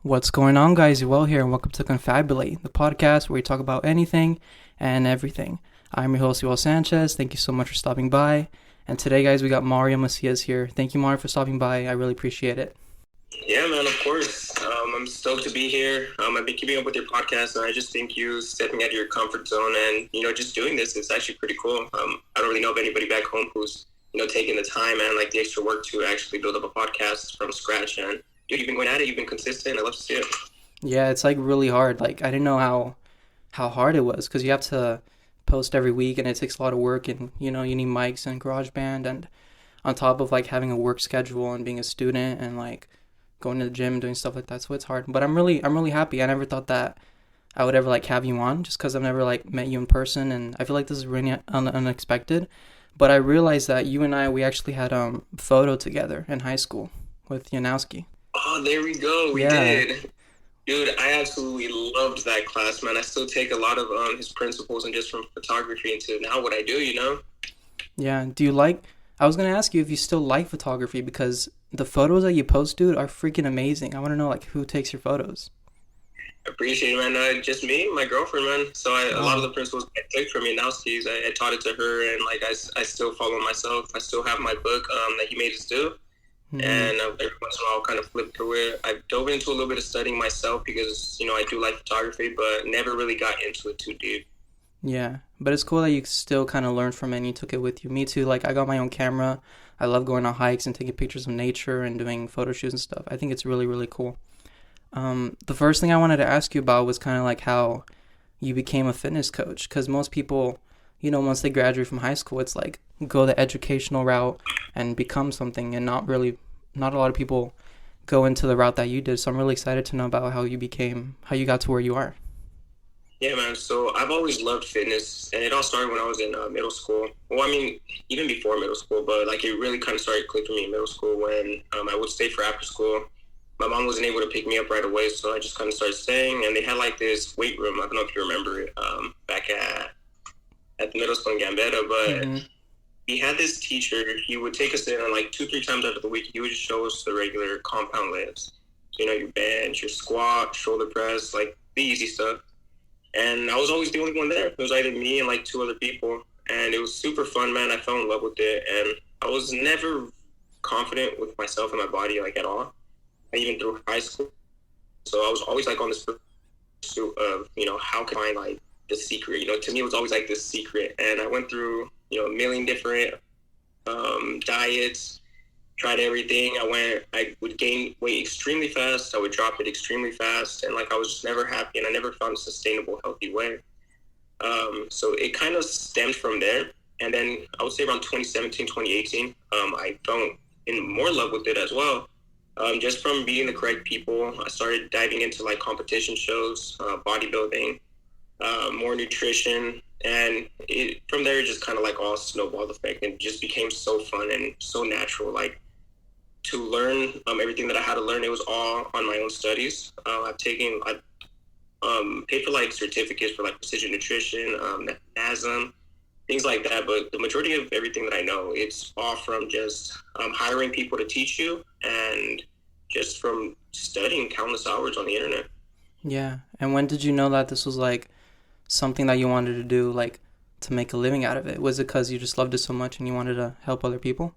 What's going on, guys? You're well here, and welcome to Confabulate, the podcast where we talk about anything and everything. I'm your host, Sanchez. Thank you so much for stopping by. And today, guys, we got Macias here. Thank you, Mario, for stopping by. I really appreciate it. Yeah, man, of course. I'm stoked to be here. I've been keeping up with your podcast, and I just think you stepping out of your comfort zone and, just doing this is actually pretty cool. I don't really know of anybody back home who's, taking the time and, like, the extra work to actually build up a podcast from scratch. And, dude, you've been going at it. You've been consistent. I love to see it. Yeah, it's like really hard. Like, I didn't know how hard it was because you have to post every week, and it takes a lot of work, and, you need mics and GarageBand, and on top of, like, having a work schedule and being a student and, like, going to the gym and doing stuff like that. So it's hard, but I'm really happy. I never thought that I would ever like have you on, just because I've never like met you in person, and I feel like this is really unexpected. But I realized that you and we actually had photo together in high school with Yanowski. Oh, there we go. We Yeah, did. Dude, I absolutely loved that class, man. I still take a lot of his principles and just from photography into now what I do. yeah. Do you like? I was gonna ask you if you still like photography because the photos that you post, dude, are freaking amazing. I want to know like who takes your photos. Appreciate it, man. Just me, my girlfriend, man. So a lot of Oh. the principles I took from Yanowski's, I taught it to her, and like I still follow myself. I still have my book that he made us do, Hmm. and every once in a while I'll kind of flip through it. I dove into a little bit of studying myself because I do like photography, but never really got into it too deep. Yeah, but it's cool that you still kind of learned from it and you took it with you. Me too. Like I got my own camera. I love going on hikes and taking pictures of nature and doing photo shoots and stuff. I think it's really really cool. The first thing I wanted to ask you about was kind of like how you became a fitness coach, because most people, once they graduate from high school, it's like go the educational route and become something, and not a lot of people go into the route that you did. So I'm really excited to know about how you got to where you are. Yeah, man. So I've always loved fitness, and it all started when I was in middle school. Well, I mean, even before middle school, but like it really kind of started clicking for me in middle school when I would stay for after school. My mom wasn't able to pick me up right away, so I just kind of started staying. And they had like this weight room. I don't know if you remember it, back at the middle school in Gambetta, but Mm-hmm. he had this teacher. He would take us in, and like 2-3 times out of the week, he would just show us the regular compound lifts. So, your bench, your squat, shoulder press, like the easy stuff. And I was always the only one there. It was either me and like two other people. And it was super fun, man. I fell in love with it. And I was never confident with myself and my body, like at all, even through high school. So I was always like on this pursuit of, how can I find like the secret? To me, it was always like this secret. And I went through, a million different diets, tried everything. I would gain weight extremely fast. I would drop it extremely fast. And like, I was just never happy, and I never found a sustainable, healthy way. So it kind of stemmed from there. And then I would say around 2017, 2018, I fell in more love with it as well. Just from meeting the correct people, I started diving into like competition shows, bodybuilding, more nutrition. And from there, it just kind of like all snowballed effect and just became so fun and so natural. Like, to learn everything that I had to learn, it was all on my own studies. I paid for like certificates for like precision nutrition, NASM, things like that. But the majority of everything that I know, it's all from just hiring people to teach you and just from studying countless hours on the internet. Yeah. And when did you know that this was like something that you wanted to do, like to make a living out of it? Was it because you just loved it so much and you wanted to help other people?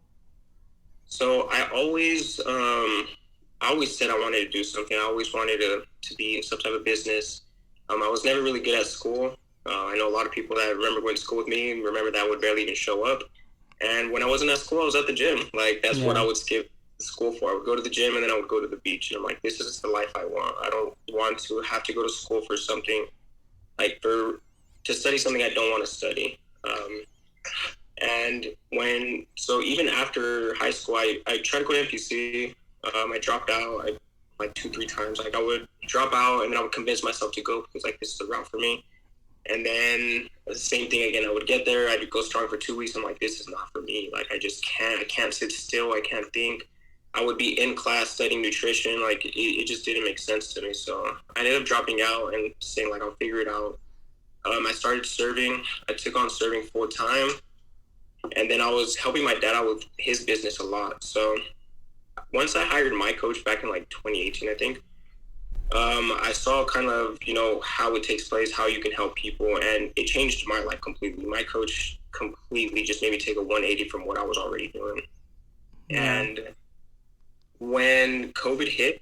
So I always said I wanted to do something. I always wanted to be in some type of business. I was never really good at school. I know a lot of people that remember going to school with me remember that I would barely even show up. And when I wasn't at school, I was at the gym. Like, that's what Yeah. I would skip school for. I would go to the gym, and then I would go to the beach. And I'm like, this is the life I want. I don't want to have to go to school for something, like to study something I don't want to study. And so even after high school, I tried to go to MPC. I dropped out like 2-3 times. Like, I would drop out, and then I would convince myself to go because like this is the route for me. And then the same thing again. I would get there. I'd go strong for 2 weeks. I'm like, this is not for me. Like, I just can't. I can't sit still. I can't think. I would be in class studying nutrition. Like, it just didn't make sense to me. So I ended up dropping out and saying like, I'll figure it out. I started serving. I took on serving full time, and then I was helping my dad out with his business a lot. So once I hired my coach back in like 2018, I think, I saw kind of, how it takes place, how you can help people, and it changed my life completely. My coach completely just made me take a 180 from what I was already doing. Yeah. And when COVID hit,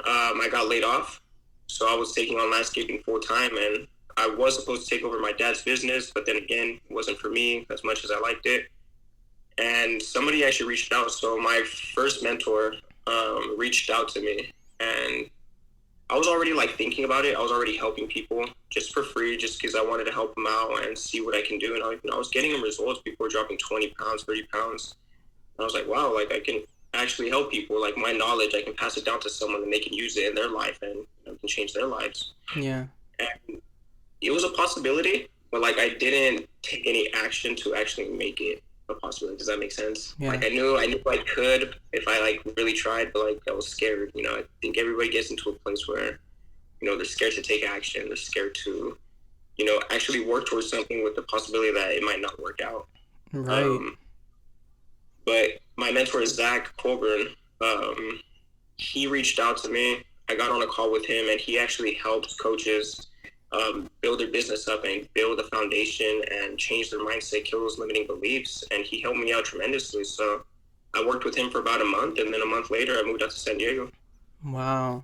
I got laid off. So I was taking on landscaping full time, and I was supposed to take over my dad's business, but then again, it wasn't for me as much as I liked it. And somebody actually reached out. So my first mentor reached out to me, and I was already like thinking about it. I was already helping people just for free, just because I wanted to help them out and see what I can do. And I was getting them results. People were dropping 20 pounds, 30 pounds. And I was like, wow, like I can actually help people. Like my knowledge, I can pass it down to someone and they can use it in their life and can change their lives. Yeah. And it was a possibility, but like I didn't take any action to actually make it a possibility. Does that make sense? Yeah. Like I knew I could if I like really tried, but like I was scared. I think everybody gets into a place where they're scared to take action. They're scared to actually work towards something with the possibility that it might not work out. Right. But my mentor is Zach Colburn. He reached out to me. I got on a call with him, and he actually helps coaches build their business up and build a foundation and change their mindset, kill those limiting beliefs. And he helped me out tremendously. So I worked with him for about a month, and then a month later, I moved out to San Diego. Wow.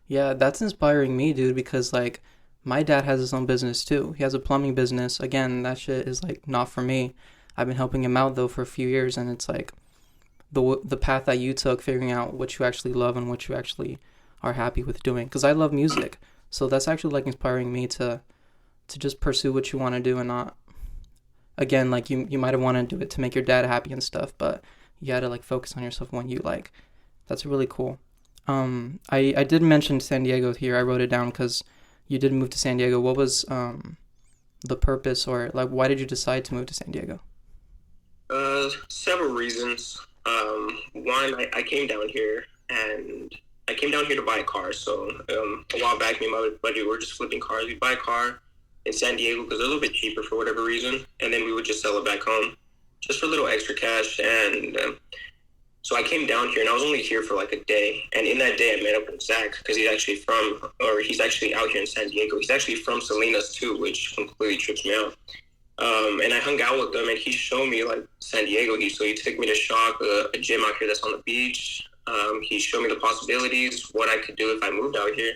Yeah, that's inspiring me, dude, because like my dad has his own business too. He has a plumbing business. Again, that shit is like not for me. I've been helping him out though for a few years, and it's like the path that you took, figuring out what you actually love and what you actually are happy with doing. Because I love music, so that's actually like inspiring me to just pursue what you want to do and not. Again, like you might have wanted to do it to make your dad happy and stuff, but you got to like focus on yourself when you like. That's really cool. I did mention San Diego here. I wrote it down because you did move to San Diego. What was the purpose, or like why did you decide to move to San Diego? Several reasons. One, I came down here and I came down here to buy a car. So a while back, me and my buddy were just flipping cars. We'd buy a car in San Diego because they're a little bit cheaper for whatever reason, and then we would just sell it back home just for a little extra cash. And so I came down here, and I was only here for like a day. And in that day, I met up with Zach because he's actually out here in San Diego. He's actually from Salinas too, which completely trips me out. And I hung out with him, and he showed me like San Diego. So he took me to Shock, a gym out here that's on the beach. He showed me the possibilities, what I could do if I moved out here,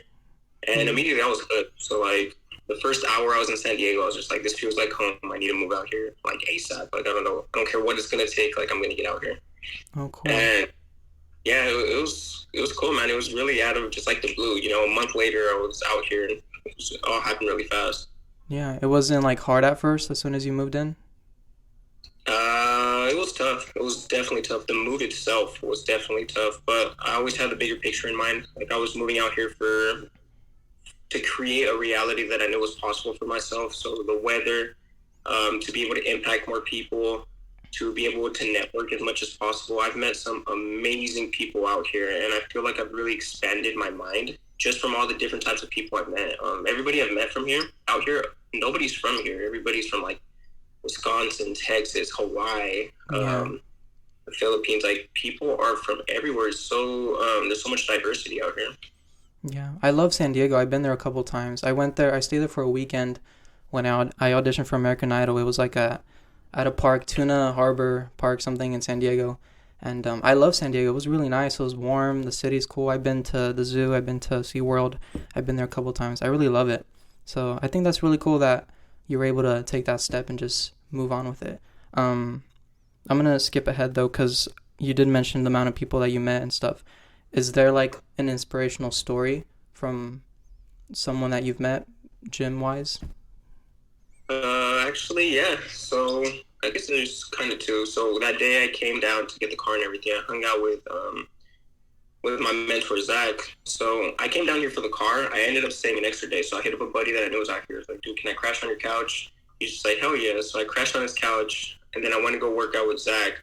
and immediately I was hooked. So like the first hour I was in San Diego, I was just like, this feels like home. I need to move out here like ASAP. Like I don't know, I don't care what it's gonna take. Like I'm gonna get out here. Oh, cool. And yeah, it was cool, man. It was really out of just like the blue. A month later, I was out here, and it all happened really fast. Yeah, it wasn't like hard at first as soon as you moved in? It was tough. It was definitely tough. The move itself was definitely tough, but I always had the bigger picture in mind. Like I was moving out here to create a reality that I knew was possible for myself. So the weather, to be able to impact more people, to be able to network as much as possible. I've met some amazing people out here, and I feel like I've really expanded my mind just from all the different types of people I've met. Everybody I've met out here, nobody's from here. Everybody's from like Wisconsin, Texas, Hawaii, the Philippines. Like people are from everywhere. So there's so much diversity out here. Yeah, I love San Diego. I've been there a couple times. I stayed there for a weekend when I auditioned for American Idol. It was like at a park, Tuna Harbor Park, something in San Diego. And I love San Diego. It was really nice. It was warm. The city's cool. I've been to the zoo. I've been to SeaWorld. I've been there a couple times. I really love it. So I think that's really cool that you were able to take that step and just move on with it. I'm going to skip ahead, though, because you did mention the amount of people that you met and stuff. Is there, like, an inspirational story from someone that you've met, gym-wise? Actually, yeah. So I guess there's kind of two. So that day I came down to get the car and everything. I hung out with my mentor Zach. So I came down here for the car. I ended up staying an extra day. So I hit up a buddy that I knew was out here. I was like, dude, can I crash on your couch? He's just like, hell yeah. So I crashed on his couch, and then I went to go work out with Zach.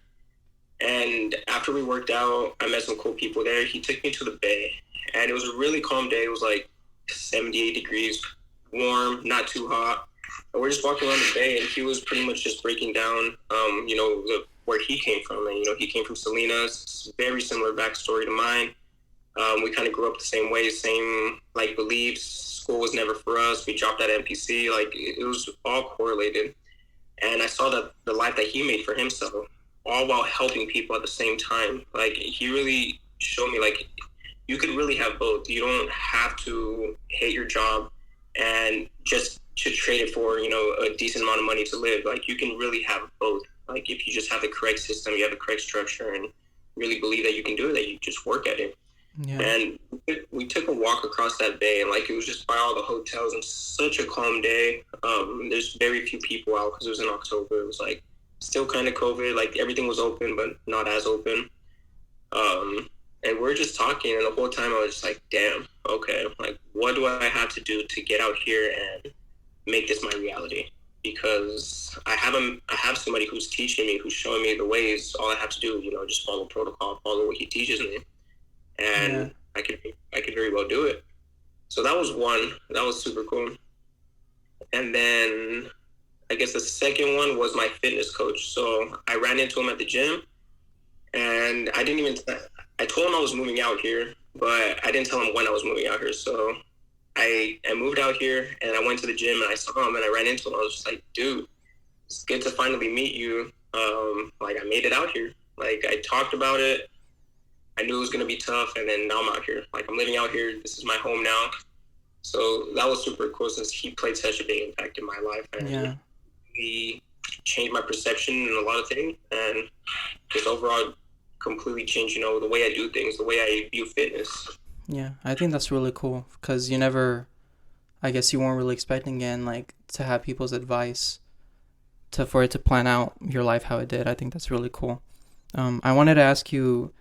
And after we worked out, I met some cool people there. He took me to the bay, and it was a really calm day. It was like 78 degrees, warm, not too hot. And we're just walking around the bay, and he was pretty much just breaking down, where he came from. And, he came from Salinas, very similar backstory to mine. We kind of grew up the same way, same like beliefs. School was never for us. We dropped out of NPC. Like it was all correlated. And I saw that the life that he made for himself, all while helping people at the same time. Like he really showed me like you could really have both. You don't have to hate your job and just to trade it for, a decent amount of money to live. Like you can really have both. Like if you just have the correct system, you have the correct structure, and really believe that you can do it, that you just work at it. Yeah. And we took a walk across that bay, and like it was just by all the hotels, and such a calm day. There's very few people out because it was in October. It was like still kind of COVID, like everything was open but not as open. And we're just talking, and the whole time I was just like, damn, okay, like what do I have to do to get out here and make this my reality? Because I have somebody who's teaching me, who's showing me the ways. All I have to do, just follow protocol, follow what he teaches me, and Yeah. I could very well do it. So that was one. That was super cool. And then I guess the second one was my fitness coach. So I ran into him at the gym, and I didn't even. I told him I was moving out here, but I didn't tell him when I was moving out here. So I moved out here, and I went to the gym, and I saw him, and I ran into him. I was just like, dude, it's good to finally meet you. Like I made it out here. Like I talked about it. I knew it was gonna be tough, and then now I'm out here. Like I'm living out here. This is my home now. So that was super cool since he played such a big impact in my life, and Yeah. he changed my perception in a lot of things, and just overall completely changed, the way I do things, the way I view fitness. Yeah. I think that's really cool because you never, I guess you weren't really expecting again, like to have people's advice for it to plan out your life how it did. I think that's really cool. I wanted to ask you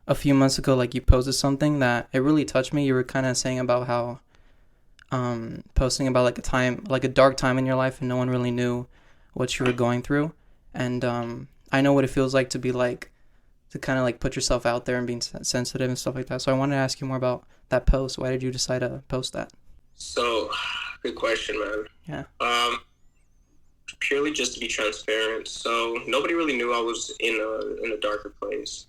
a few months ago, like you posted something that it really touched me. You were kind of saying about how posting about like a time, like a dark time in your life, and no one really knew what you were going through. And I know what it feels like to be like to kind of like put yourself out there and being sensitive and stuff like that. So I wanted to ask you more about that post. Why did you decide to post that? So, good question, man. Yeah. Purely just to be transparent. So nobody really knew I was in a darker place.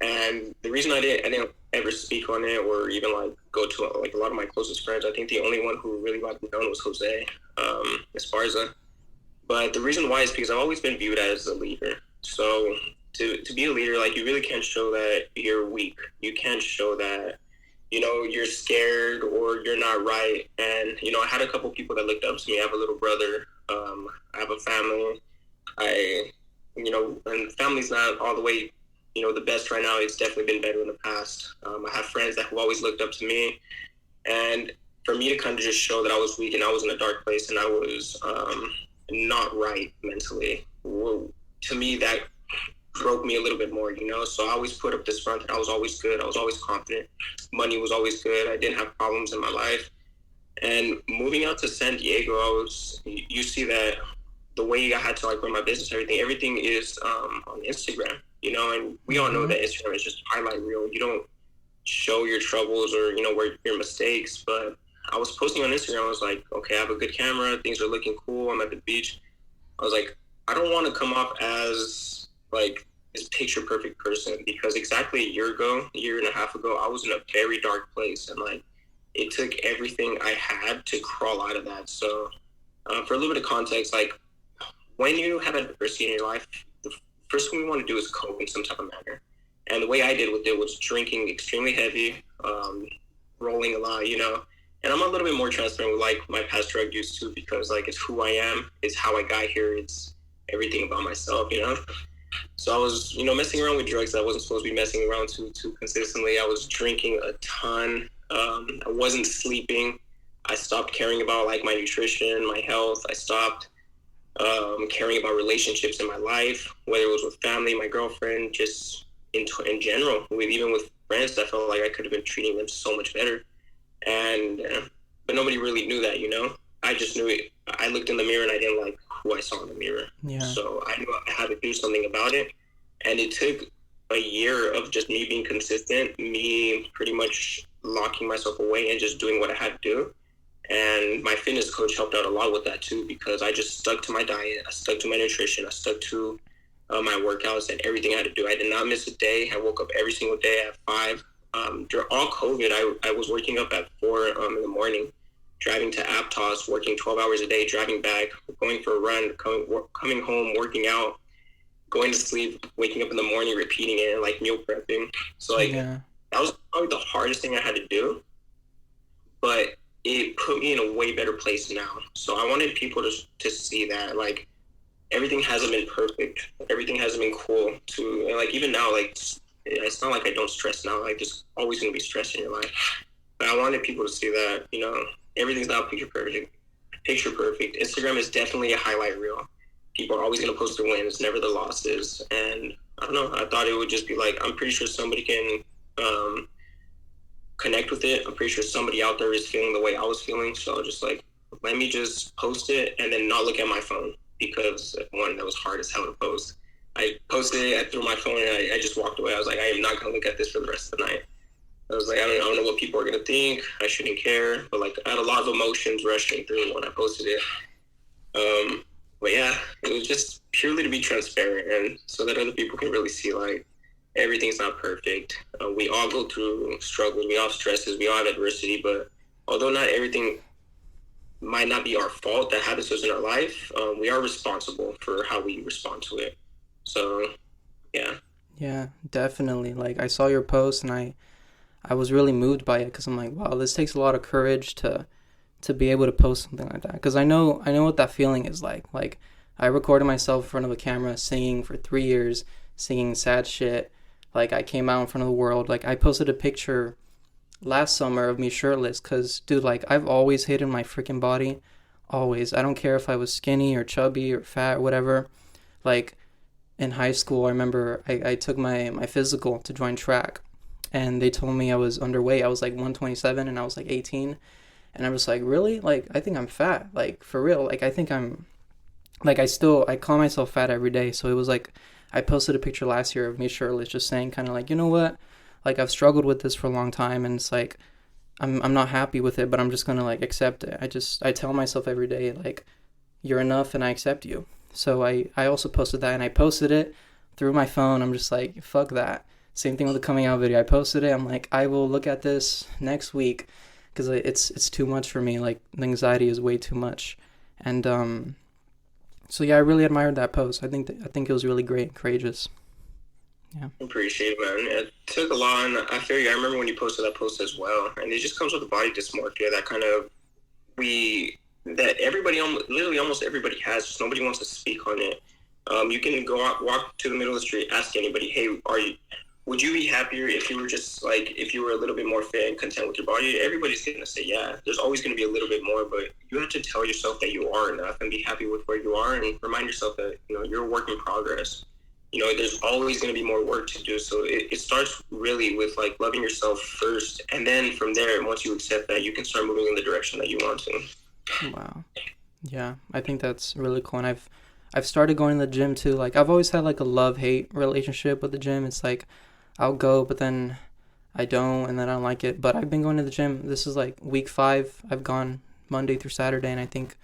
And the reason I didn't ever speak on it or even like go to like a lot of my closest friends, I think the only one who really got me known was Jose Esparza. But the reason why is because I've always been viewed as a leader. So to be a leader, like you really can't show that you're weak. You can't show that, you're scared or you're not right. And, I had a couple people that looked up to me. I have a little brother. I have a family. And family's not all the way, the best right now. It's definitely been better in the past. I have friends that have always looked up to me. And for me to kind of just show that I was weak and I was in a dark place and I was not right mentally, to me, that broke me a little bit more, So I always put up this front that I was always good. I was always confident. Money was always good. I didn't have problems in my life. And moving out to San Diego, you see that the way I had to like run my business, everything is on Instagram, and we all know that Instagram is just a highlight reel. You don't show your troubles or, where your mistakes. But I was posting on Instagram. I was like, okay, I have a good camera. Things are looking cool. I'm at the beach. I was like, I don't want to come off as like this picture perfect person, because exactly a year and a half ago, I was in a very dark place, and like it took everything I had to crawl out of that. So for a little bit of context, like when you have adversity in your life, the first thing we want to do is cope in some type of manner. And the way I did with it was drinking extremely heavy, rolling a lot, And I'm a little bit more transparent with like my past drug use too, because like it's who I am, it's how I got here, it's everything about myself, So I was, messing around with drugs that I wasn't supposed to be messing around too consistently. I was drinking a ton. I wasn't sleeping. I stopped caring about like my nutrition, my health. I stopped caring about relationships in my life, whether it was with family, my girlfriend, just in general, even with friends. I felt like I could have been treating them so much better. And but nobody really knew that, I just knew it. I looked in the mirror and I didn't like who I saw in the mirror. Yeah. So I knew I had to do something about it. And it took a year of just me being consistent, me pretty much locking myself away and just doing what I had to do. And my fitness coach helped out a lot with that too, because I just stuck to my diet. I stuck to my nutrition. I stuck to my workouts and everything I had to do. I did not miss a day. I woke up every single day at 5. During all COVID, I was waking up at 4 in the morning, driving to Aptos, working 12 hours a day, driving back, going for a run, coming home, working out, going to sleep, waking up in the morning, repeating it, and like meal prepping. So like Yeah. that was probably the hardest thing I had to do, but it put me in a way better place now. So I wanted people to see that like everything hasn't been perfect, everything hasn't been cool. To and like even now, like it's not like I don't stress now. Like there's always gonna be stress in your life, but I wanted people to see that everything's not picture perfect. Picture perfect. Instagram is definitely a highlight reel. People are always gonna post their wins, never the losses. And I don't know. I thought it would just be like I'm pretty sure somebody can connect with it. I'm pretty sure somebody out there is feeling the way I was feeling. So just like, let me just post it and then not look at my phone because one, that was hard as hell to post. I posted it, I threw my phone and I just walked away. I was like, I am not going to look at this for the rest of the night. I was like, I don't know what people are going to think. I shouldn't care. But like, I had a lot of emotions rushing through when I posted it. But yeah, it was just purely to be transparent and so that other people can really see like, everything's not perfect. We all go through struggles. We all have stresses. We all have adversity. But although not everything might not be our fault that happens to us in our life, we are responsible for how we respond to it. So, yeah. Yeah, definitely. Like I saw your post and I was really moved by it because I'm like, wow, this takes a lot of courage to be able to post something like that. Because I know what that feeling is like. Like I recorded myself in front of a camera singing for 3 years, singing sad shit. Like I came out in front of the world. Like I posted a picture last summer of me shirtless because, dude, like I've always hated my freaking body. Always. I don't care if I was skinny or chubby or fat or whatever. Like in high school, I remember I took my physical to join track and they told me I was underweight. I was like 127 and I was like 18. And I was like, really? Like, I think I'm fat. Like, for real. Like, I think I'm, like, I call myself fat every day. So it was like, I posted a picture last year of me shirtless, just saying kind of like, you know what? Like, I've struggled with this for a long time and it's like, I'm not happy with it, but I'm just gonna like accept it. I tell myself every day, like, you're enough and I accept you. So I also posted that and I posted it through my phone. I'm just like, fuck that. Same thing with the coming out video. I posted it. I'm like, I will look at this next week because it's too much for me. Like the anxiety is way too much. And so yeah, I really admired that post. I think it was really great and courageous. Yeah. Appreciate it, man. It took a lot, and I feel you. I remember when you posted that post as well, and it just comes with the body dysmorphia that kind of that everybody, literally almost everybody has. Just nobody wants to speak on it. You can go out, walk to the middle of the street, ask anybody, "Hey, would you be happier if you were just like if you were a little bit more fit and content with your body?" Everybody's gonna say, "Yeah." There's always gonna be a little bit more, but you have to tell yourself that you are enough and be happy with where you are, and remind yourself that you're a work in progress. There's always going to be more work to do. So it starts really with like loving yourself first. And then from there, once you accept that, you can start moving in the direction that you want to. Wow. Yeah, I think that's really cool. And I've started going to the gym too. Like I've always had like a love-hate relationship with the gym. It's like I'll go, but then I don't, and then I don't like it. But I've been going to the gym. This is like week 5. I've gone Monday through Saturday, and I think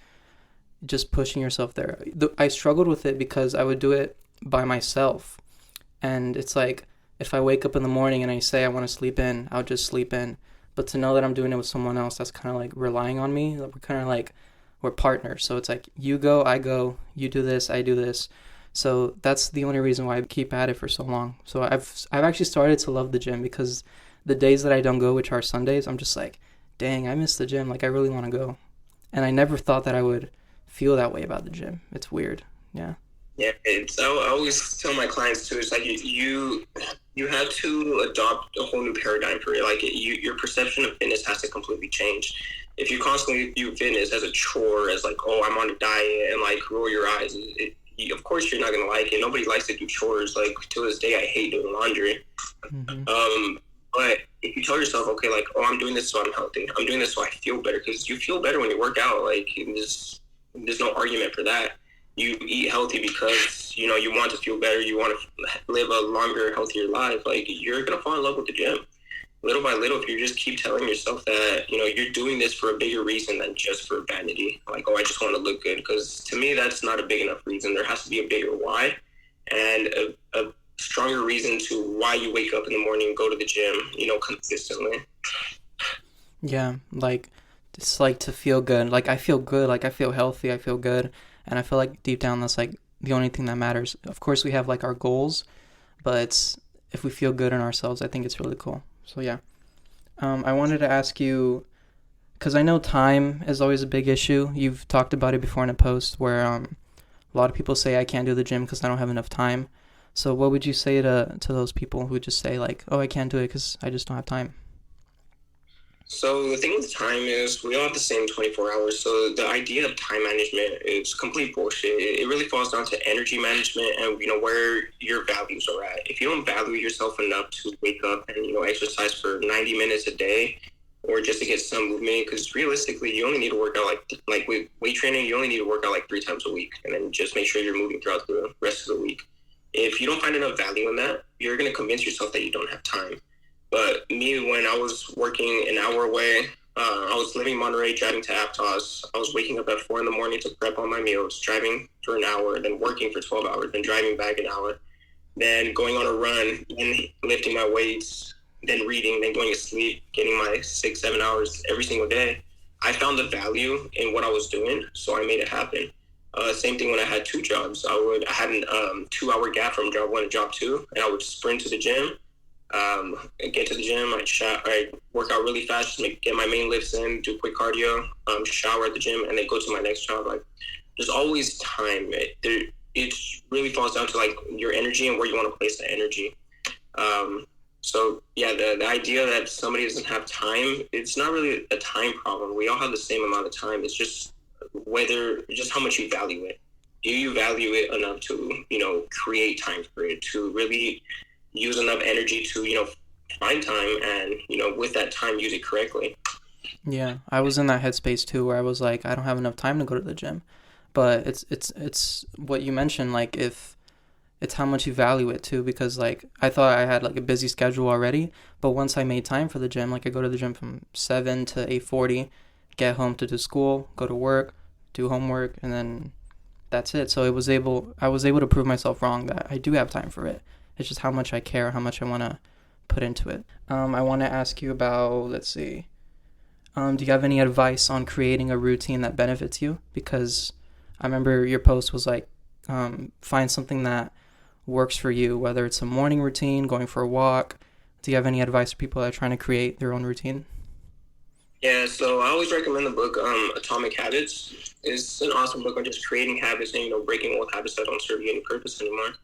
just pushing yourself there. I struggled with it because I would do it by myself, and it's like if I wake up in the morning and I say I want to sleep in, I'll just sleep in. But to know that I'm doing it with someone else, that's kind of like relying on me. We're kind of like we're partners, so it's like you go, I go, you do this, I do this. So that's the only reason why I keep at it for so long. So I've actually started to love the gym because the days that I don't go, which are Sundays, I'm just like, dang, I miss the gym. Like I really want to go, and I never thought that I would feel that way about the gym. It's weird. Yeah. Yeah, I always tell my clients too. It's like you have to adopt a whole new paradigm for it. Like your perception of fitness has to completely change. If you constantly view fitness as a chore, as like, oh, I'm on a diet, and like roll your eyes, of course you're not gonna like it. Nobody likes to do chores. Like to this day, I hate doing laundry. Mm-hmm. But if you tell yourself, okay, like, oh, I'm doing this so I'm healthy. I'm doing this so I feel better, because you feel better when you work out. Like there's no argument for that. You eat healthy because you want to feel better. You want to live a longer, healthier life. Like you're gonna fall in love with the gym, little by little. If you just keep telling yourself that you're doing this for a bigger reason than just for vanity. Like, oh, I just want to look good. Because to me, that's not a big enough reason. There has to be a bigger why, and a stronger reason to why you wake up in the morning and go to the gym, consistently. Yeah, like it's like to feel good. Like I feel good, like I feel healthy, I feel good, and I feel like deep down that's like the only thing that matters. Of course, we have like our goals, but if we feel good in ourselves, I think it's really cool. So yeah, I wanted to ask you because I know time is always a big issue. You've talked about it before in a post where a lot of people say I can't do the gym because I don't have enough time. So what would you say to those people who just say like, oh, I can't do it because I just don't have time? So the thing with time is we all have the same 24 hours. So the idea of time management is complete bullshit. It really falls down to energy management and, where your values are at. If you don't value yourself enough to wake up and, exercise for 90 minutes a day or just to get some movement, because realistically, you only need to work out like with weight training, you only need to work out like 3 times a week and then just make sure you're moving throughout the rest of the week. If you don't find enough value in that, you're going to convince yourself that you don't have time. But me, when I was working an hour away, I was living in Monterey, driving to Aptos. I was waking up at 4 in the morning to prep all my meals, driving for an hour, then working for 12 hours, then driving back an hour, then going on a run, then lifting my weights, then reading, then going to sleep, getting my 6, 7 hours every single day. I found the value in what I was doing, so I made it happen. Same thing when I had 2 jobs. I had an 2-hour gap from job 1 to job 2, and I would sprint to the gym. Get to the gym, I work out really fast, get my main lifts in, do quick cardio, shower at the gym, and then go to my next job. Like, there's always time. It really falls down to like your energy and where you want to place the energy. So yeah, the idea that somebody doesn't have time, it's not really a time problem. We all have the same amount of time. It's just just how much you value it. Do you value it enough to, create time for it, to really use enough energy to, find time and, with that time, use it correctly? Yeah, I was in that headspace too, where I was like, I don't have enough time to go to the gym. But it's what you mentioned, like if it's how much you value it too, because like I thought I had like a busy schedule already, but once I made time for the gym, like I go to the gym from 7 to 8:40, get home to do school, go to work, do homework, and then that's it. So I was able to prove myself wrong that I do have time for it. It's just how much I care, how much I want to put into it. I want to ask you about, let's see, do you have any advice on creating a routine that benefits you? Because I remember your post was like, find something that works for you, whether it's a morning routine, going for a walk. Do you have any advice for people that are trying to create their own routine? Yeah, so I always recommend the book Atomic Habits. It's an awesome book on just creating habits and, breaking old habits that don't serve you any purpose anymore.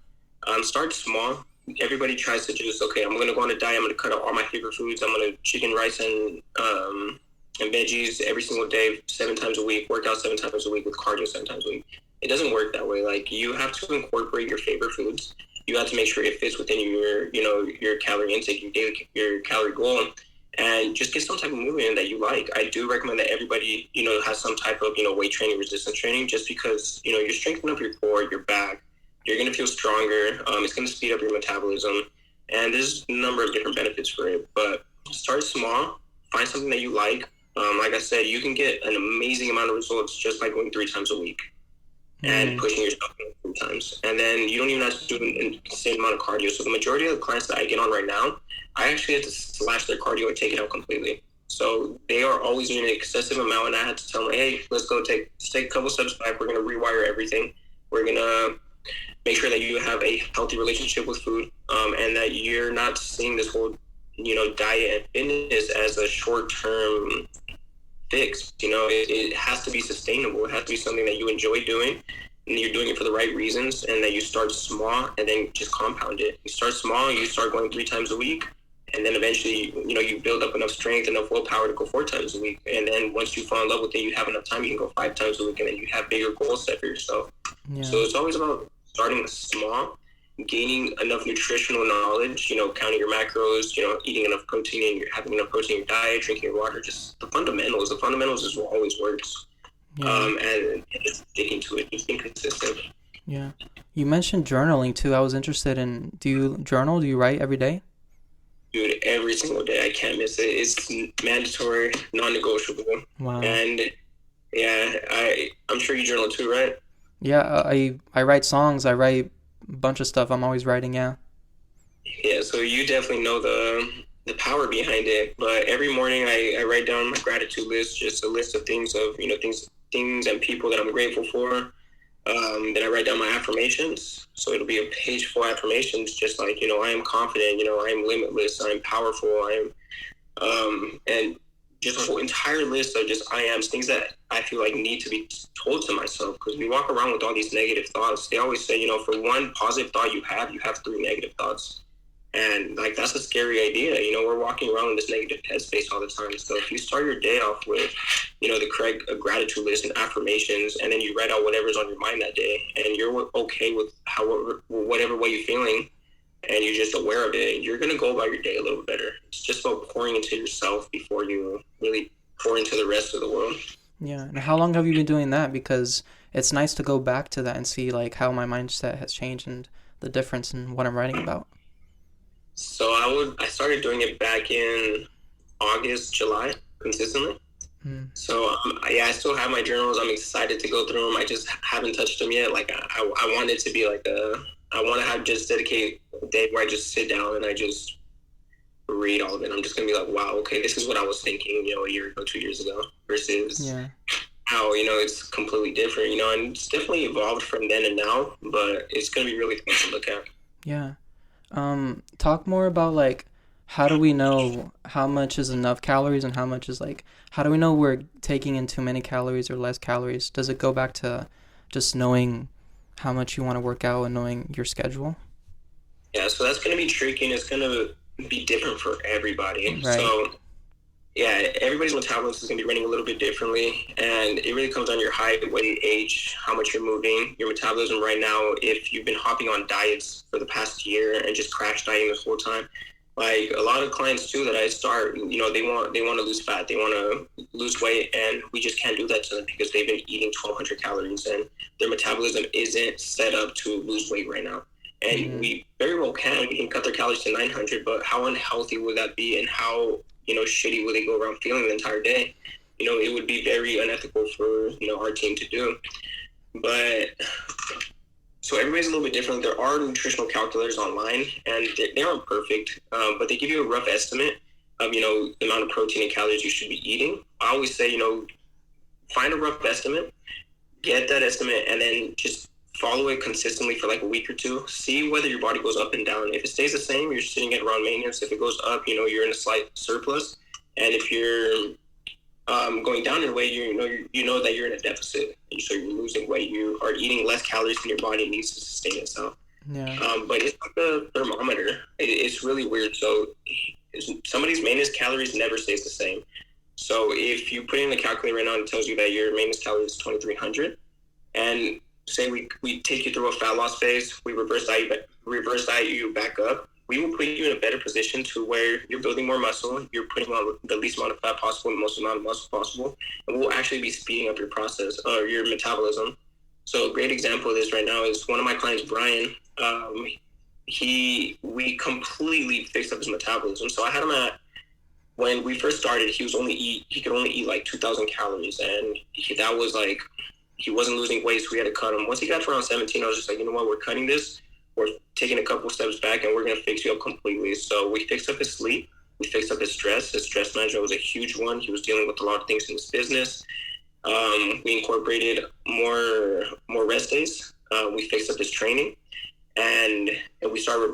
Start small. Everybody tries to just, okay, I'm going to go on a diet. I'm going to cut out all my favorite foods. I'm going to chicken, rice, and veggies every single day, 7 times a week, work out 7 times a week with cardio 7 times a week. It doesn't work that way. Like, you have to incorporate your favorite foods. You have to make sure it fits within your calorie intake, your calorie goal, and just get some type of movement that you like. I do recommend that everybody, has some type of, weight training, resistance training, just because, you're strengthening up your core, your back. You're going to feel stronger. It's going to speed up your metabolism. And there's a number of different benefits for it. But start small. Find something that you like. Like I said, you can get an amazing amount of results just by going 3 times a week and pushing yourself 3 times. And then you don't even have to do an insane amount of cardio. So the majority of the clients that I get on right now, I actually had to slash their cardio and take it out completely. So they are always doing an excessive amount. And I had to tell them, hey, let's take a couple steps back. We're going to rewire everything. We're going to make sure that you have a healthy relationship with food, and that you're not seeing this whole, diet and fitness as a short-term fix. It has to be sustainable. It has to be something that you enjoy doing, and you're doing it for the right reasons, and that you start small and then just compound it. You start small, you start going 3 times a week, and then eventually, you build up enough strength, enough willpower to go 4 times a week. And then once you fall in love with it, you have enough time, you can go 5 times a week, and then you have bigger goals set for yourself. Yeah. So it's always about starting small, gaining enough nutritional knowledge, counting your macros, eating enough protein, and you're having enough protein in your diet, drinking your water, just the fundamentals. The fundamentals is what always works. Yeah. And just sticking to it, just being consistent. Yeah. You mentioned journaling too. I was interested in, do you journal? Do you write every day? Dude, every single day. I can't miss it. It's mandatory, non-negotiable. Wow. And yeah, I'm sure you journal too, right? Yeah, I write songs. I write a bunch of stuff. I'm always writing, yeah. Yeah, so you definitely know the power behind it. But every morning I write down my gratitude list, just a list of things of things and people that I'm grateful for. Then I write down my affirmations. So it'll be a page full of affirmations, just like, I am confident, I am limitless, I am powerful, I am, and just a whole entire list of just I ams, things that I feel like need to be told to myself, because we walk around with all these negative thoughts. They always say, for one positive thought you have three negative thoughts. And like that's a scary idea. We're walking around in this negative headspace all the time. So if you start your day off with, the correct gratitude list and affirmations, and then you write out whatever's on your mind that day, and you're okay with whatever way you're feeling, and you're just aware of it, you're gonna go about your day a little bit better. It's just about pouring into yourself before you really pour into the rest of the world. Yeah. And how long have you been doing that? Because it's nice to go back to that and see like how my mindset has changed and the difference in what I'm writing about. So I started doing it back in August, July, consistently. So I still have my journals. I'm excited to go through them. I just haven't touched them yet. Like I want it to be like I want to have just dedicate a day where I just sit down and I just read all of it. I'm just gonna be like, wow, okay, this is what I was thinking, a year ago, 2 years ago, versus how it's completely different. And it's definitely evolved from then and now, but it's gonna be really fun to look at. Yeah. Talk more about like how do we know how much is enough calories and how much is like how do we know we're taking in too many calories or less calories? Does it go back to just knowing how much you want to work out and knowing your schedule? Yeah, so that's going to be tricky, and it's going to be different for everybody. Right. So yeah, everybody's metabolism is going to be running a little bit differently, and it really comes on your height, weight, age, how much you're moving, your metabolism right now. If you've been hopping on diets for the past year and just crash dieting the whole time, like a lot of clients too that I start, they want to lose fat, they want to lose weight, and we just can't do that to them because they've been eating 1,200 calories and their metabolism isn't set up to lose weight right now. And we very well we can cut their calories to 900, but how unhealthy would that be, and how shitty will they go around feeling the entire day? It would be very unethical for, our team to do. But so everybody's a little bit different. There are nutritional calculators online, and they aren't perfect, but they give you a rough estimate of, the amount of protein and calories you should be eating. I always say, find a rough estimate, get that estimate, and then just follow it consistently for like a week or two. See whether your body goes up and down. If it stays the same, you're sitting at around maintenance. If it goes up, you're in a slight surplus. And if you're going down in weight, you know that you're in a deficit. So you're losing weight. You are eating less calories than your body needs to sustain itself. Yeah. But it's like a thermometer. It's really weird. So somebody's maintenance calories never stays the same. So if you put in the calculator right now, it tells you that your maintenance calories is 2,300, and say we take you through a fat loss phase, we reverse diet you back up, we will put you in a better position to where you're building more muscle, you're putting on the least amount of fat possible, the most amount of muscle possible, and we'll actually be speeding up your process, your metabolism. So a great example of this right now is one of my clients, Brian. We completely fixed up his metabolism. So I had him when we first started, he could only eat like 2,000 calories, and that was like, he wasn't losing weight, so we had to cut him. Once he got to around 17, I was just like, you know what, we're cutting this. We're taking a couple steps back, and we're going to fix you up completely. So we fixed up his sleep. We fixed up his stress. His stress management was a huge one. He was dealing with a lot of things in his business. We incorporated more rest days. We fixed up his training, and we started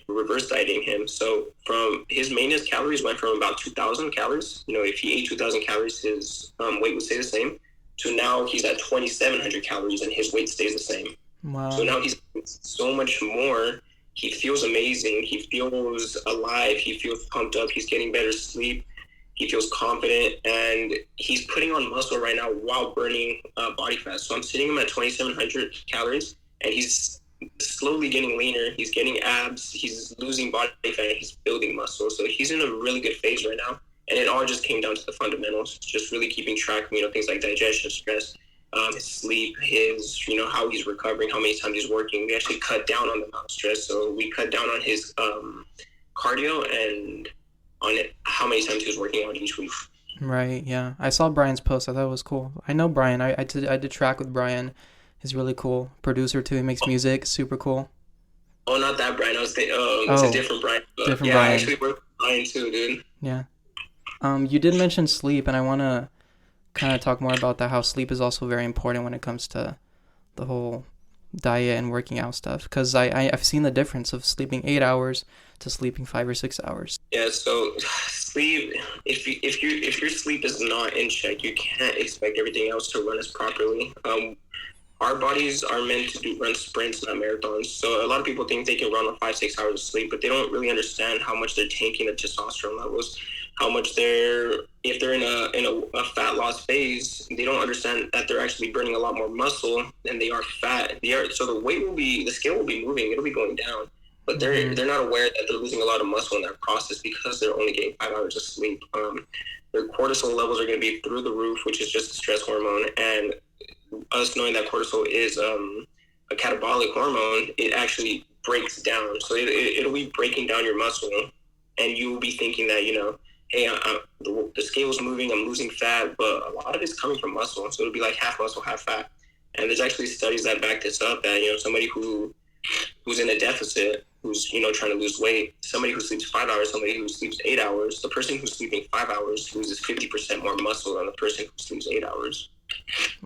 reverse dieting him. So from his maintenance calories went from about 2,000 calories. If he ate 2,000 calories, his weight would stay the same. So now he's at 2,700 calories and his weight stays the same. Wow. So now he's so much more. He feels amazing. He feels alive. He feels pumped up. He's getting better sleep. He feels confident, and he's putting on muscle right now while burning body fat. So I'm sitting him at 2,700 calories, and he's slowly getting leaner. He's getting abs. He's losing body fat. He's building muscle. So he's in a really good phase right now. And it all just came down to the fundamentals, just really keeping track of, things like digestion, stress, his sleep, his, how he's recovering, how many times he's working. We actually cut down on the amount of stress. So we cut down on his cardio and on how many times he was working out each week. Right, yeah. I saw Brian's post. I thought it was cool. I know Brian. I did track with Brian. He's really cool. Producer too. He makes music. Super cool. Oh, not that Brian. I was thinking, it's a Oh, different Brian. But different yeah, I Brian. actually work with Brian too, dude. Yeah. You did mention sleep, and I want to kind of talk more about that. How sleep is also very important when it comes to the whole diet and working out stuff. Because I've seen the difference of sleeping 8 hours to sleeping 5 or 6 hours. Yeah, so sleep. If your sleep is not in check, you can't expect everything else to run as properly. Our bodies are meant to run sprints, not marathons. So a lot of people think they can run on 5 6 hours of sleep, but they don't really understand how much they're tanking the testosterone levels, how much they're if they're in a fat loss phase, they don't understand that they're actually burning a lot more muscle than they are fat. So the scale will be moving, it'll be going down, but Mm-hmm. they're not aware that they're losing a lot of muscle in that process because they're only getting 5 hours of sleep. Their cortisol levels are going to be through the roof, which is just a stress hormone, and us knowing that cortisol is a catabolic hormone, it actually breaks down. So it'll be breaking down your muscle, and you will be thinking that, hey, the scale's moving, I'm losing fat, but a lot of it's coming from muscle. So it'll be like half muscle, half fat. And there's actually studies that back this up that, somebody who's in a deficit, who's, trying to lose weight, somebody who sleeps 5 hours, somebody who sleeps 8 hours, the person who's sleeping 5 hours loses 50% more muscle than the person who sleeps 8 hours.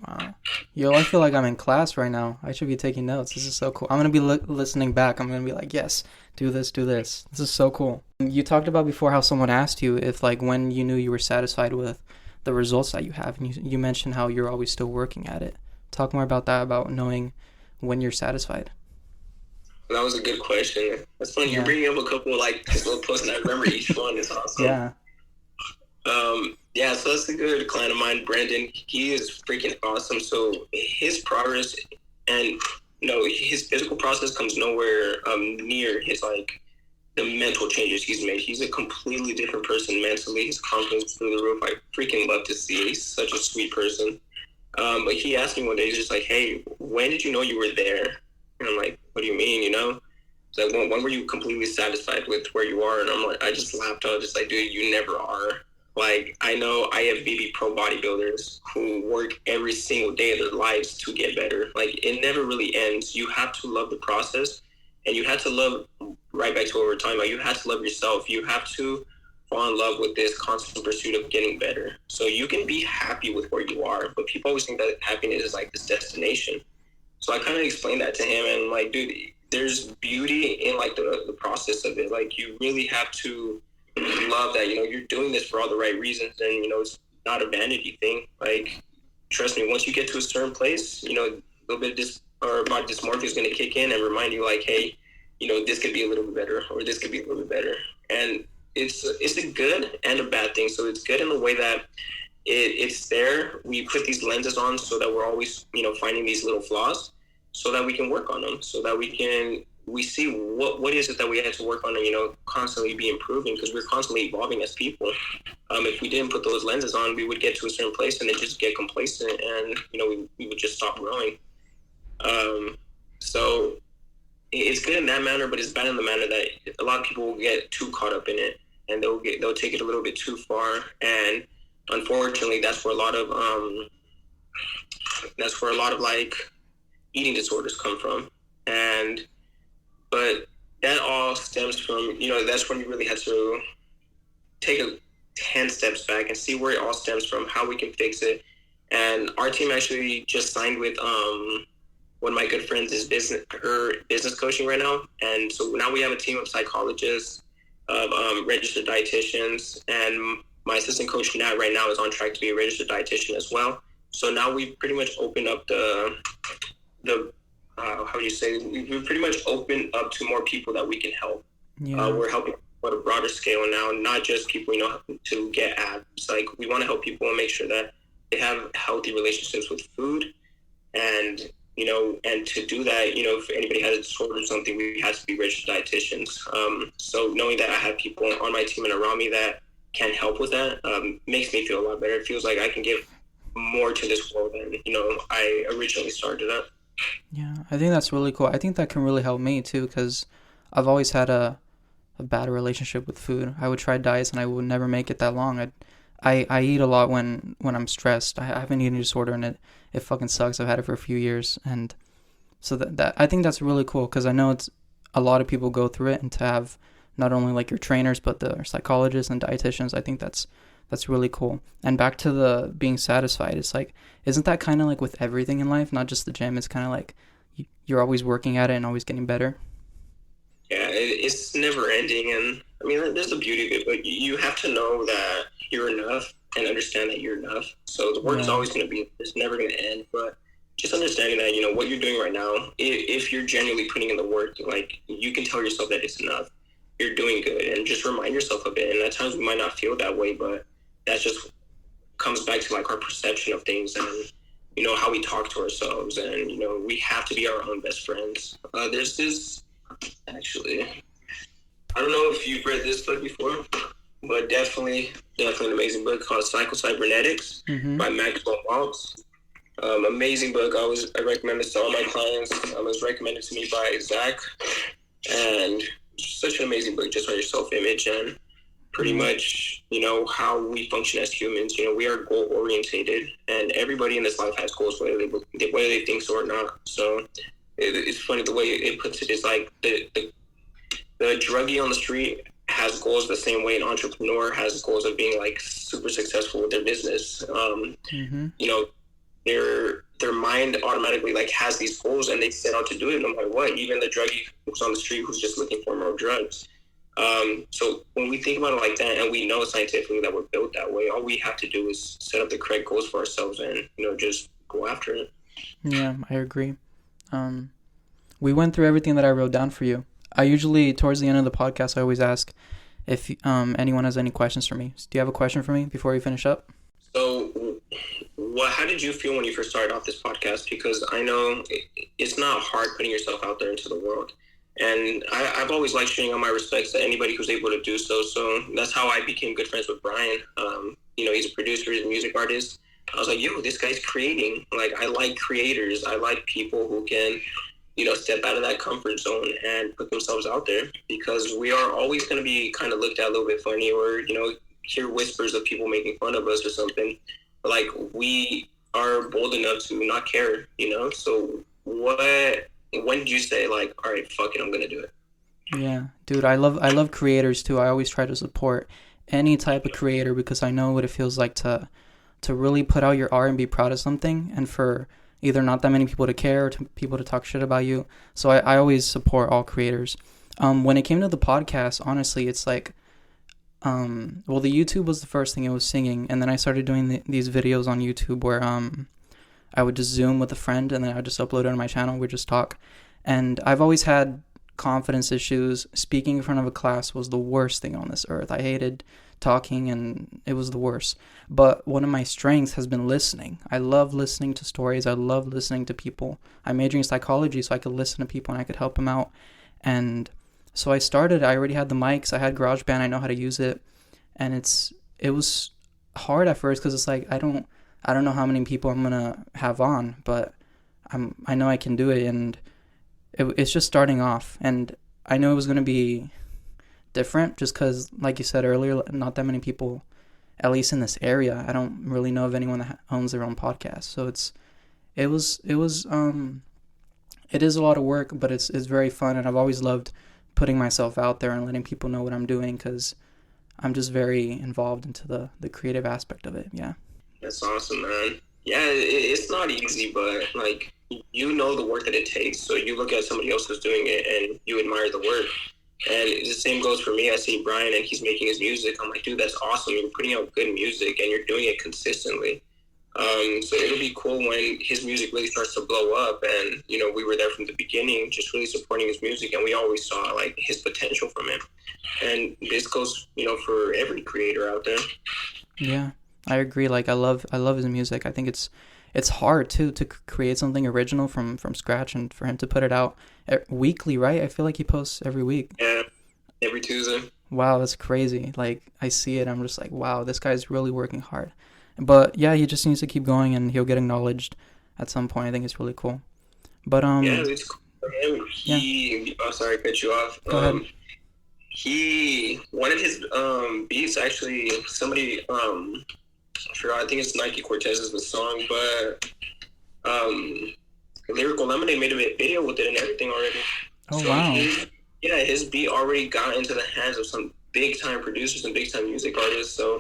Wow. Yo, I feel like I'm in class right now. I should be taking notes. This is so cool. I'm going to be listening back. I'm going to be like, yes, do this, do this. This is so cool. You talked about before how someone asked you if, like, when you knew you were satisfied with the results that you have. And you mentioned how you're always still working at it. Talk more about that, about knowing when you're satisfied. That was a good question. That's funny. You're Yeah. bringing up a couple of like just little posts, and I remember each one. It's awesome. Yeah. Yeah, so that's a good client of mine, Brandon. He is freaking awesome. So his progress and his physical process comes nowhere near his like the mental changes he's made. He's a completely different person mentally. His confidence through the roof. I freaking love to see. He's such a sweet person. But he asked me one day, he's just like, "Hey, when did you know you were there?" And I'm like, "What do you mean? It's like, when were you completely satisfied with where you are?" And I'm like, I just laughed. I was just like, "Dude, you never are." Like, I know IFBB pro bodybuilders who work every single day of their lives to get better. Like, it never really ends. You have to love the process, and you have to love, right back to what we were talking about, you have to love yourself. You have to fall in love with this constant pursuit of getting better. So you can be happy with where you are, but people always think that happiness is like this destination. So I kind of explained that to him, and like, dude, there's beauty in like the process of it. Like, you really have to love that, you're doing this for all the right reasons, and it's not a vanity thing. Like, trust me, once you get to a certain place, a little bit of body dysmorphia is going to kick in and remind you like, hey, this could be a little bit better, or this could be a little bit better. And it's a good and a bad thing. So it's good in the way that it's there. We put these lenses on so that we're always, finding these little flaws so that we can work on them, so that we see what is it that we had to work on, and constantly be improving, because we're constantly evolving as people. If we didn't put those lenses on, we would get to a certain place and then just get complacent, and we would just stop growing. So it's good in that manner, but it's bad in the manner that a lot of people will get too caught up in it, and they'll take it a little bit too far. And unfortunately, that's where a lot of like eating disorders come from. But that all stems from, that's when you really have to take 10 steps back and see where it all stems from, how we can fix it. And our team actually just signed with one of my good friends is her business coaching right now. And so now we have a team of psychologists, of registered dietitians, and my assistant coach Nat right now is on track to be a registered dietitian as well. So now we've pretty much opened up the how do you say, we've pretty much opened up to more people that we can help. Yeah. We're helping on a broader scale now, not just people, to get abs. Like, we want to help people and make sure that they have healthy relationships with food. And, and to do that, if anybody has a disorder or something, we have to be registered dietitians. So knowing that I have people on my team and around me that can help with that makes me feel a lot better. It feels like I can give more to this world than, I originally started at. Yeah, I think that's really cool. I think that can really help me too, because I've always had a bad relationship with food. I would try diets and I would never make it that long. I eat a lot when I'm stressed. I have an eating disorder, and it fucking sucks. I've had it for a few years, and so that I think that's really cool, because I know it's a lot of people go through it, and to have not only like your trainers but the psychologists and dietitians, I think that's really cool. And back to the being satisfied, it's like, isn't that kind of like with everything in life, not just the gym? It's kind of like you're always working at it and always getting better. Yeah, it's never ending, and I mean, there's the beauty of it, but you have to know that you're enough and understand that you're enough. So the work is Yeah. always going to be, it's never going to end, but just understanding that, you know, what you're doing right now, if you're genuinely putting in the work, like, you can tell yourself that it's enough. You're doing good, and just remind yourself of it. And at times we might not feel that way, but that just comes back to like our perception of things, and you know, how we talk to ourselves, and you know, we have to be our own best friends. There's this, actually, I don't know if you've read this book before, but definitely an amazing book called Psycho-Cybernetics Mm-hmm. by Maxwell Maltz. Amazing book. I recommend this to all my clients. It was recommended to me by Zach, and such an amazing book just on your self-image and pretty much, you know, how we function as humans. You know, we are goal orientated, and everybody in this life has goals, whether they think so or not. So it's funny the way it puts it is like the druggie on the street has goals the same way an entrepreneur has goals of being like super successful with their business. Mm-hmm. You know, their mind automatically like has these goals, and they set out to do it no matter what. Even the druggie who's on the street who's just looking for more drugs. So when we think about it like that, and we know scientifically that we're built that way, all we have to do is set up the correct goals for ourselves, and you know, just go after it. Yeah, I agree. We went through everything that I wrote down for you. I usually, towards the end of the podcast, I always ask if anyone has any questions for me. Do you have a question for me before we finish up? So, how did you feel when you first started off this podcast? Because I know it's not hard putting yourself out there into the world. And I've always liked showing all my respects to anybody who's able to do so. So that's how I became good friends with Brian. You know, he's a producer, he's a music artist. I was like, yo, this guy's creating. Like, I like creators. I like people who can, you know, step out of that comfort zone and put themselves out there, because we are always going to be kind of looked at a little bit funny, or, you know, hear whispers of people making fun of us or something. Like, we are bold enough to not care, you know? So when did you say, like, all right, fuck it, I'm going to do it? Yeah, dude, I love creators too. I always try to support any type of creator because I know what it feels like to really put out your art and be proud of something, and for either not that many people to care or to people to talk shit about you. So I always support all creators. When it came to the podcast, honestly, it's like, well, the YouTube was the first thing. It was singing, and then I started doing these videos on YouTube where I would just Zoom with a friend, and then I would just upload it on my channel. We'd just talk. And I've always had confidence issues. Speaking in front of a class was the worst thing on this earth. I hated talking, and it was the worst. But one of my strengths has been listening. I love listening to stories. I love listening to people. I'm majoring in psychology, so I could listen to people and I could help them out. And so I already had the mics. I had GarageBand. I know how to use it. And it was hard at first because it's like, I don't know how many people I'm gonna have on, but I know I can do it, and it's just starting off. And I know it was gonna be different just because, like you said earlier, not that many people, at least in this area. I don't really know of anyone that owns their own podcast. So it is a lot of work, but it's very fun, and I've always loved putting myself out there and letting people know what I'm doing because I'm just very involved into the creative aspect of it. Yeah. That's awesome, man. Yeah, it's not easy, but like, you know the work that it takes. So you look at somebody else who's doing it and you admire the work. And the same goes for me. I see Brian and he's making his music. I'm like, dude, that's awesome. You're putting out good music and you're doing it consistently. So it'll be cool when his music really starts to blow up. And, you know, we were there from the beginning, just really supporting his music. And we always saw like his potential from him. And this goes, you know, for every creator out there. Yeah, I agree. Like, I love his music. I think it's hard too to create something original from scratch, and for him to put it out weekly, right? I feel like he posts every week. Yeah, every Tuesday. Wow, that's crazy. Like, I see it, I'm just like, wow, this guy's really working hard. But yeah, he just needs to keep going, and he'll get acknowledged at some point. I think it's really cool. But yeah, it's cool for him. Oh, sorry, I cut you off. Go ahead. He one of his beats, actually, somebody I forgot, I think it's Nike Cortez is the song, but Lyrical Lemonade made a video with it and everything already. Oh, So wow. yeah, his beat already got into the hands of some big time producers and big time music artists. So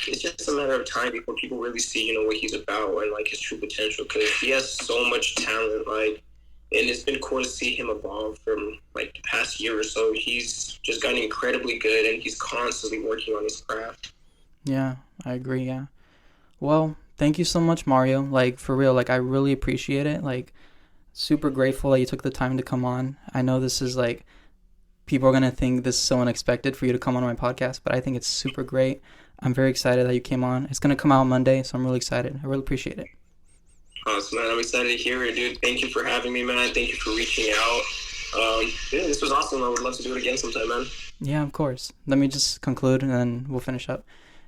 it's just a matter of time before people really see, what he's about and like his true potential. Because he has so much talent, like, and it's been cool to see him evolve from like the past year or so. He's just gotten incredibly good, and he's constantly working on his craft. Yeah, I agree. Yeah. Well, thank you so much, Mario. Like, for real, like, I really appreciate it. Like, super grateful that you took the time to come on. I know this is like, people are going to think this is so unexpected for you to come on my podcast, but I think it's super great. I'm very excited that you came on. It's going to come out Monday, so I'm really excited. I really appreciate it. Awesome, man. I'm excited to hear it, dude. Thank you for having me, man. Thank you for reaching out. Yeah, this was awesome. I would love to do it again sometime, man. Yeah, of course. Let me just conclude and then we'll finish up.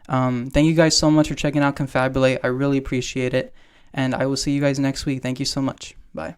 Thank you guys so much for checking out Confabulate. I really appreciate it. And I will see you guys next week. Thank you so much. Bye.